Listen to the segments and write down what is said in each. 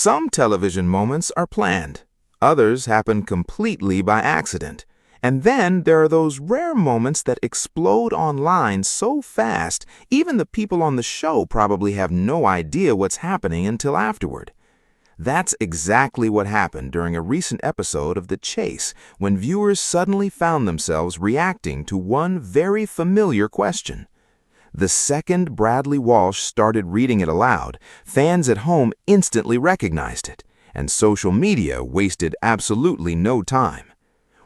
Some television moments are planned. Others happen completely by accident. And then there are those rare moments that explode online so fast, even the people on the show probably have no idea what's happening until afterward. That's exactly what happened during a recent episode of The Chase, when viewers suddenly found themselves reacting to one very familiar question. The second Bradley Walsh started reading it aloud, fans at home instantly recognized it, and social media wasted absolutely no time.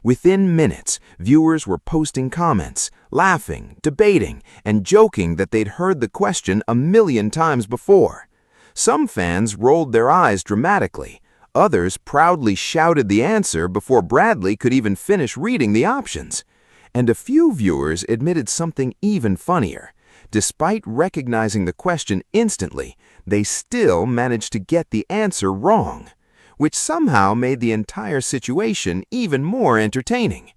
Within minutes, viewers were posting comments, laughing, debating, and joking that they'd heard the question a million times before. Some fans rolled their eyes dramatically. Others proudly shouted the answer before Bradley could even finish reading the options. And a few viewers admitted something even funnier. Despite recognizing the question instantly, they still managed to get the answer wrong, which somehow made the entire situation even more entertaining.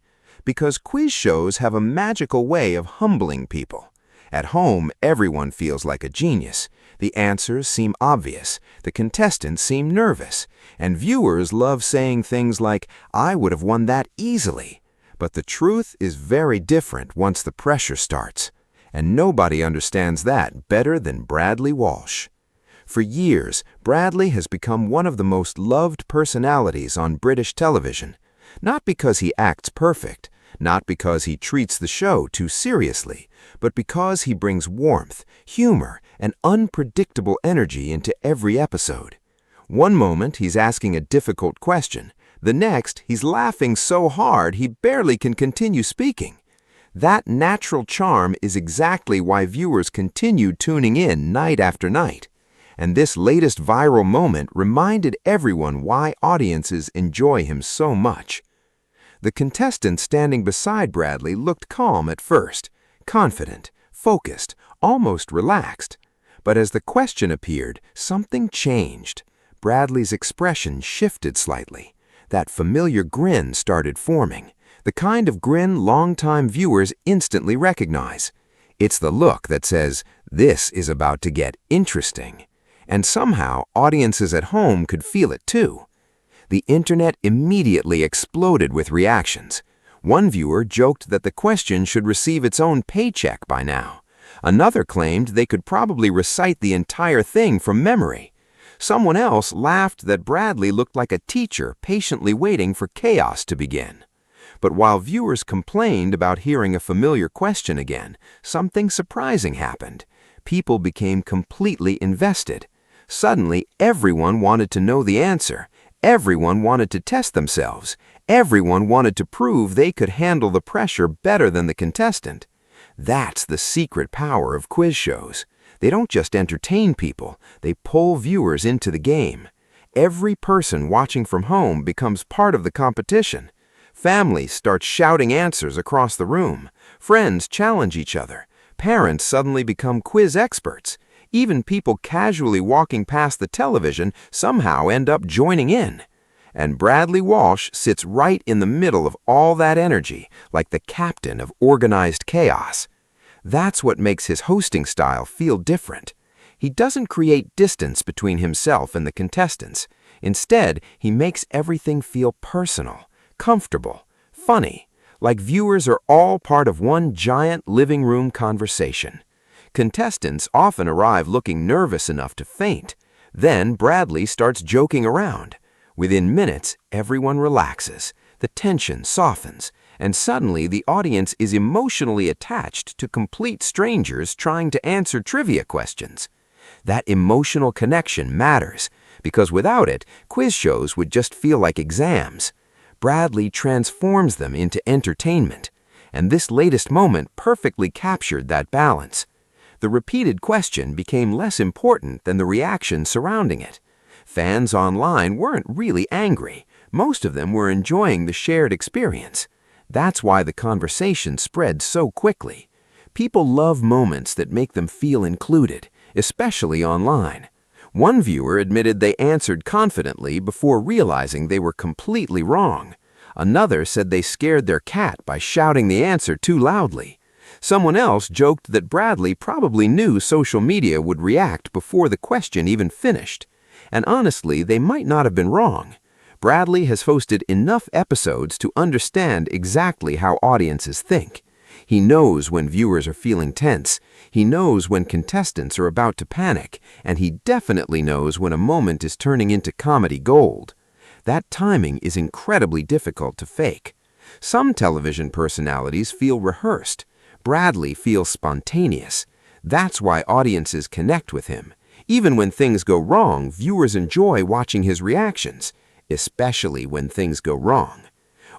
Because quiz shows have a magical way of humbling people. At home, everyone feels like a genius. The answers seem obvious, the contestants seem nervous, and viewers love saying things like, "I would have won that easily." But the truth is very different once the pressure starts. And nobody understands that better than Bradley Walsh. For years, Bradley has become one of the most loved personalities on British television, not because he acts perfect, not because he treats the show too seriously, but because he brings warmth, humor, and unpredictable energy into every episode. One moment he's asking a difficult question, the next he's laughing so hard he barely can continue speaking. That natural charm is exactly why viewers continue tuning in night after night. And this latest viral moment reminded everyone why audiences enjoy him so much. The contestant standing beside Bradley looked calm at first, confident, focused, almost relaxed. But as the question appeared, something changed. Bradley's expression shifted slightly. That familiar grin started forming. The kind of grin longtime viewers instantly recognize. It's the look that says, "This is about to get interesting." And somehow, audiences at home could feel it too. The internet immediately exploded with reactions. One viewer joked that the question should receive its own paycheck by now. Another claimed they could probably recite the entire thing from memory. Someone else laughed that Bradley looked like a teacher patiently waiting for chaos to begin. But while viewers complained about hearing a familiar question again, something surprising happened. People became completely invested. Suddenly, everyone wanted to know the answer. Everyone wanted to test themselves. Everyone wanted to prove they could handle the pressure better than the contestant. That's the secret power of quiz shows. They don't just entertain people, they pull viewers into the game. Every person watching from home becomes part of the competition. Families start shouting answers across the room. Friends challenge each other. Parents suddenly become quiz experts. Even people casually walking past the television somehow end up joining in. And Bradley Walsh sits right in the middle of all that energy, like the captain of organized chaos. That's what makes his hosting style feel different. He doesn't create distance between himself and the contestants. Instead, he makes everything feel personal, comfortable, funny, like viewers are all part of one giant living room conversation. Contestants often arrive looking nervous enough to faint. Then Bradley starts joking around. Within minutes, everyone relaxes, the tension softens, and suddenly the audience is emotionally attached to complete strangers trying to answer trivia questions. That emotional connection matters, because without it, quiz shows would just feel like exams. Bradley transforms them into entertainment, and this latest moment perfectly captured that balance. The repeated question became less important than the reaction surrounding it. Fans online weren't really angry. Most of them were enjoying the shared experience. That's why the conversation spread so quickly. People love moments that make them feel included, especially online. One viewer admitted they answered confidently before realizing they were completely wrong. Another said they scared their cat by shouting the answer too loudly. Someone else joked that Bradley probably knew social media would react before the question even finished. And honestly, they might not have been wrong. Bradley has hosted enough episodes to understand exactly how audiences think. He knows when viewers are feeling tense, he knows when contestants are about to panic, and he definitely knows when a moment is turning into comedy gold. That timing is incredibly difficult to fake. Some television personalities feel rehearsed. Bradley feels spontaneous. That's why audiences connect with him. Even when things go wrong, viewers enjoy watching his reactions, especially when things go wrong.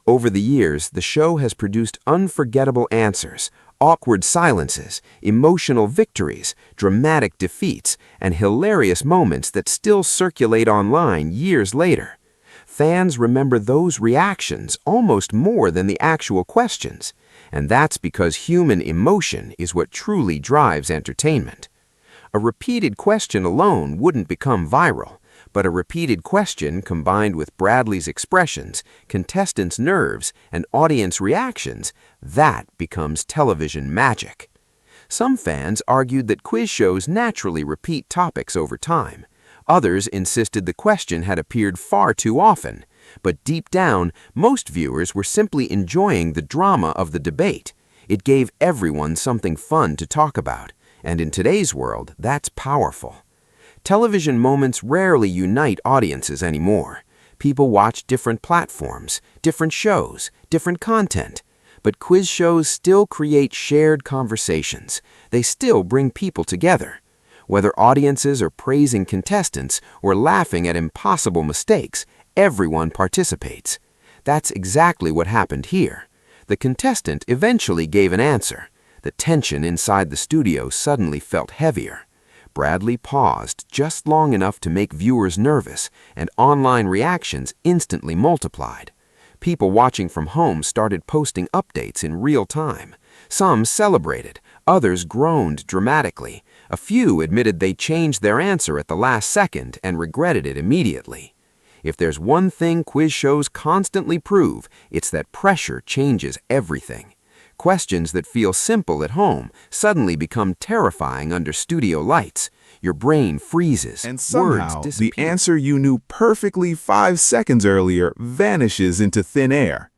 Over the years, the show has produced unforgettable answers, awkward silences, emotional victories, dramatic defeats, and hilarious moments that still circulate online years later. Fans remember those reactions almost more than the actual questions, and that's because human emotion is what truly drives entertainment. A repeated question alone wouldn't become viral, but a repeated question combined with Bradley's expressions, contestants' nerves, and audience reactions, that becomes television magic. Some fans argued that quiz shows naturally repeat topics over time. Others insisted the question had appeared far too often. But deep down, most viewers were simply enjoying the drama of the debate. It gave everyone something fun to talk about. And in today's world, that's powerful. Television moments rarely unite audiences anymore. People watch different platforms, different shows, different content. But quiz shows still create shared conversations. They still bring people together. Whether audiences are praising contestants or laughing at impossible mistakes, everyone participates. That's exactly what happened here. The contestant eventually gave an answer. The tension inside the studio suddenly felt heavier. Bradley paused just long enough to make viewers nervous, and online reactions instantly multiplied. People watching from home started posting updates in real time. Some celebrated, others groaned dramatically. A few admitted they changed their answer at the last second and regretted it immediately. If there's one thing quiz shows constantly prove, it's that pressure changes everything. Questions that feel simple at home suddenly become terrifying under studio lights. Your brain freezes, And somehow, words the disappear. answer you knew perfectly 5 seconds earlier vanishes into thin air.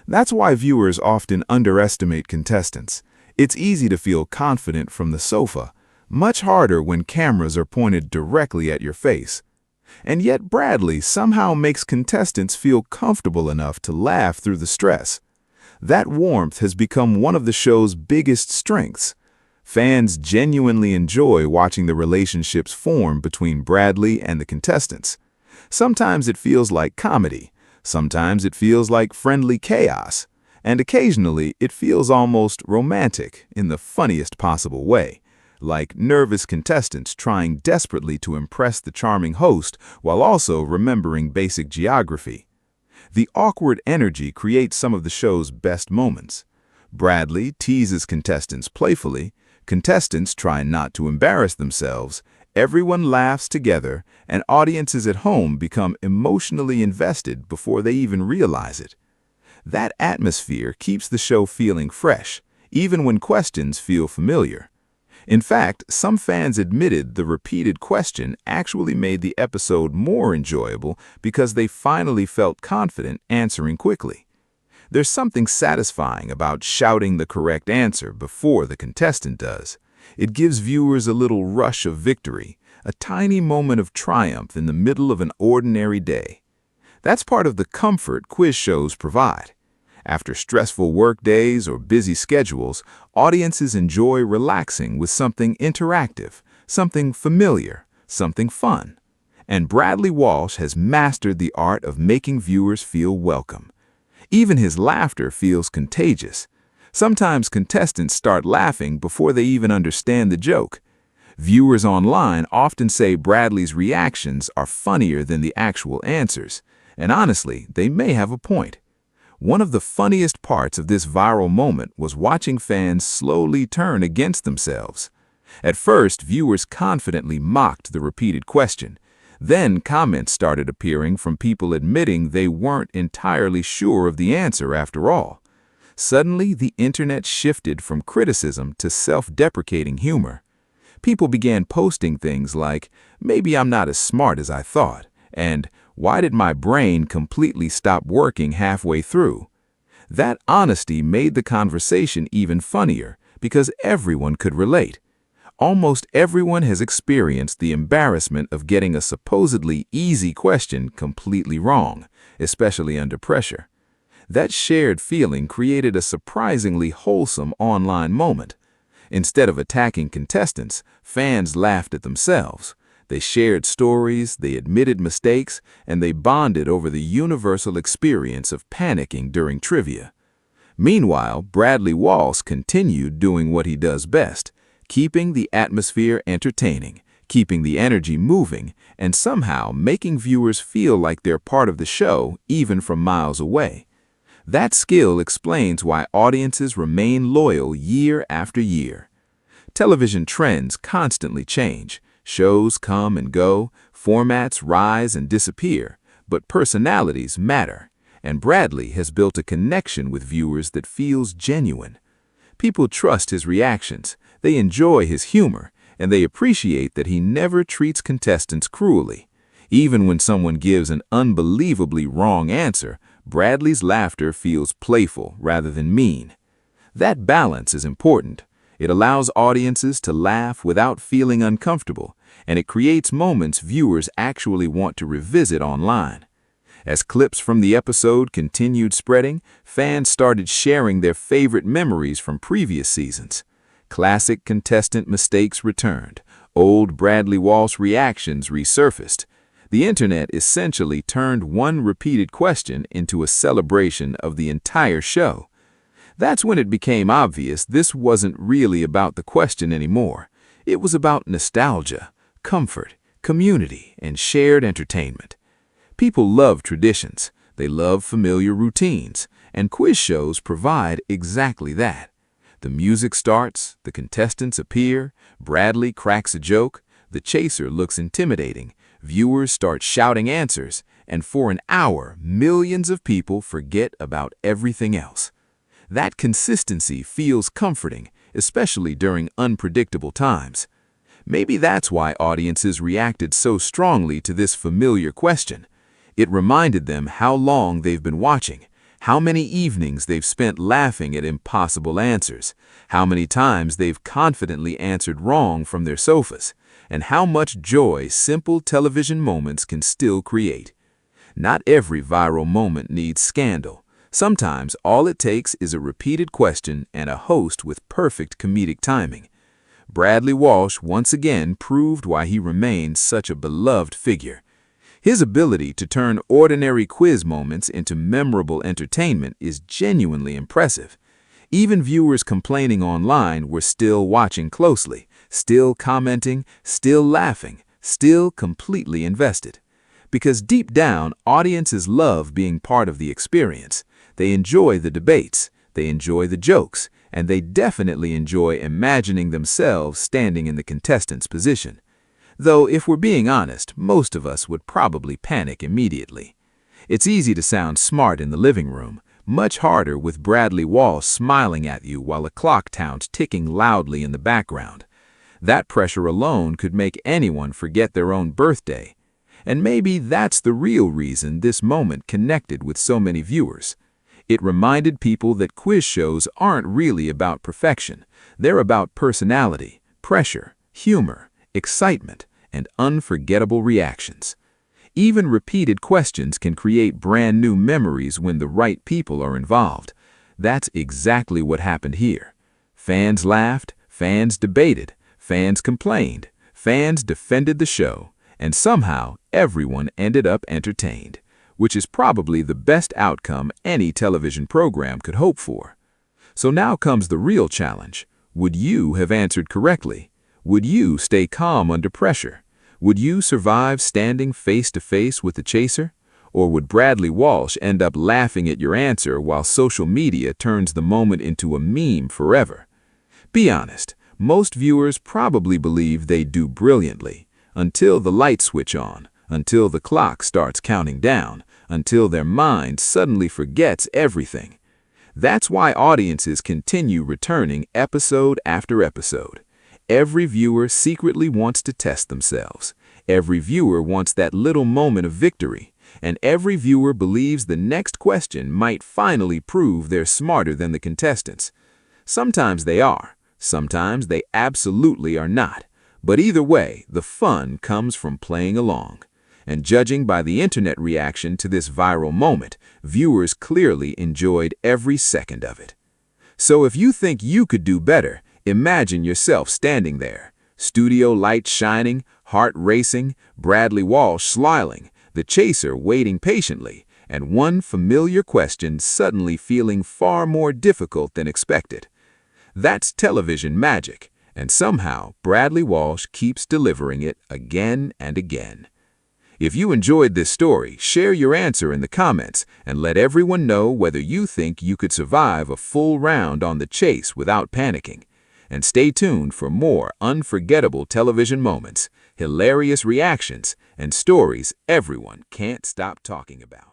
That's why viewers often underestimate contestants. It's easy to feel confident from the sofa, much harder when cameras are pointed directly at your face. And yet Bradley somehow makes contestants feel comfortable enough to laugh through the stress. That warmth has become one of the show's biggest strengths. Fans genuinely enjoy watching the relationships form between Bradley and the contestants. Sometimes it feels like comedy, sometimes it feels like friendly chaos, and occasionally it feels almost romantic in the funniest possible way, like nervous contestants trying desperately to impress the charming host while also remembering basic geography. The awkward energy creates some of the show's best moments. Bradley teases contestants playfully, contestants try not to embarrass themselves, everyone laughs together, and audiences at home become emotionally invested before they even realize it. That atmosphere keeps the show feeling fresh, even when questions feel familiar. In fact, some fans admitted the repeated question actually made the episode more enjoyable because they finally felt confident answering quickly. There's something satisfying about shouting the correct answer before the contestant does. It gives viewers a little rush of victory, a tiny moment of triumph in the middle of an ordinary day. That's part of the comfort quiz shows provide. After stressful work days or busy schedules, audiences enjoy relaxing with something interactive, something familiar, something fun. And Bradley Walsh has mastered the art of making viewers feel welcome. Even his laughter feels contagious. Sometimes contestants start laughing before they even understand the joke. Viewers online often say Bradley's reactions are funnier than the actual answers, and honestly, they may have a point. One of the funniest parts of this viral moment was watching fans slowly turn against themselves. At first, viewers confidently mocked the repeated question. Then comments started appearing from people admitting they weren't entirely sure of the answer after all. Suddenly, the internet shifted from criticism to self-deprecating humor. People began posting things like, "Maybe I'm not as smart as I thought," and "Why did my brain completely stop working halfway through?" That honesty made the conversation even funnier because everyone could relate. Almost everyone has experienced the embarrassment of getting a supposedly easy question completely wrong, especially under pressure. That shared feeling created a surprisingly wholesome online moment. Instead of attacking contestants, fans laughed at themselves. They shared stories, they admitted mistakes, and they bonded over the universal experience of panicking during trivia. Meanwhile, Bradley Walsh continued doing what he does best, keeping the atmosphere entertaining, keeping the energy moving, and somehow making viewers feel like they're part of the show even from miles away. That skill explains why audiences remain loyal year after year. Television trends constantly change. Shows come and go, formats rise and disappear, but personalities matter, and Bradley has built a connection with viewers that feels genuine. People trust his reactions, they enjoy his humor, and they appreciate that he never treats contestants cruelly. Even when someone gives an unbelievably wrong answer, Bradley's laughter feels playful rather than mean. That balance is important. It allows audiences to laugh without feeling uncomfortable, and it creates moments viewers actually want to revisit online. As clips from the episode continued spreading, fans started sharing their favorite memories from previous seasons. Classic contestant mistakes returned. Old Bradley Walsh reactions resurfaced. The internet essentially turned one repeated question into a celebration of the entire show. That's when it became obvious this wasn't really about the question anymore. It was about nostalgia, comfort, community, and shared entertainment. People love traditions, they love familiar routines, and quiz shows provide exactly that. The music starts, the contestants appear, Bradley cracks a joke, the chaser looks intimidating, viewers start shouting answers, and for an hour, millions of people forget about everything else. That consistency feels comforting, especially during unpredictable times. Maybe that's why audiences reacted so strongly to this familiar question. It reminded them how long they've been watching, how many evenings they've spent laughing at impossible answers, how many times they've confidently answered wrong from their sofas, and how much joy simple television moments can still create. Not every viral moment needs scandal. Sometimes all it takes is a repeated question and a host with perfect comedic timing. Bradley Walsh once again proved why he remains such a beloved figure. His ability to turn ordinary quiz moments into memorable entertainment is genuinely impressive. Even viewers complaining online were still watching closely, still commenting, still laughing, still completely invested. Because deep down, audiences love being part of the experience. They enjoy the debates, they enjoy the jokes, and they definitely enjoy imagining themselves standing in the contestant's position. Though, if we're being honest, most of us would probably panic immediately. It's easy to sound smart in the living room, much harder with Bradley Walsh smiling at you while a clock sounds ticking loudly in the background. That pressure alone could make anyone forget their own birthday. And maybe that's the real reason this moment connected with so many viewers. It reminded people that quiz shows aren't really about perfection. They're about personality, pressure, humor, excitement, and unforgettable reactions. Even repeated questions can create brand new memories when the right people are involved. That's exactly what happened here. Fans laughed, fans debated, fans complained, fans defended the show, and somehow everyone ended up entertained, which is probably the best outcome any television program could hope for. So now comes the real challenge. Would you have answered correctly? Would you stay calm under pressure? Would you survive standing face-to-face with the chaser? Or would Bradley Walsh end up laughing at your answer while social media turns the moment into a meme forever? Be honest, most viewers probably believe they do brilliantly, until the lights switch on, until the clock starts counting down, until their mind suddenly forgets everything. That's why audiences continue returning episode after episode. Every viewer secretly wants to test themselves. Every viewer wants that little moment of victory. And every viewer believes the next question might finally prove they're smarter than the contestants. Sometimes they are. Sometimes they absolutely are not. But either way, the fun comes from playing along. And judging by the internet reaction to this viral moment, viewers clearly enjoyed every second of it. So if you think you could do better, imagine yourself standing there. Studio lights shining, heart racing, Bradley Walsh smiling, the chaser waiting patiently, and one familiar question suddenly feeling far more difficult than expected. That's television magic, and somehow Bradley Walsh keeps delivering it again and again. If you enjoyed this story, share your answer in the comments and let everyone know whether you think you could survive a full round on the chase without panicking. And stay tuned for more unforgettable television moments, hilarious reactions, and stories everyone can't stop talking about.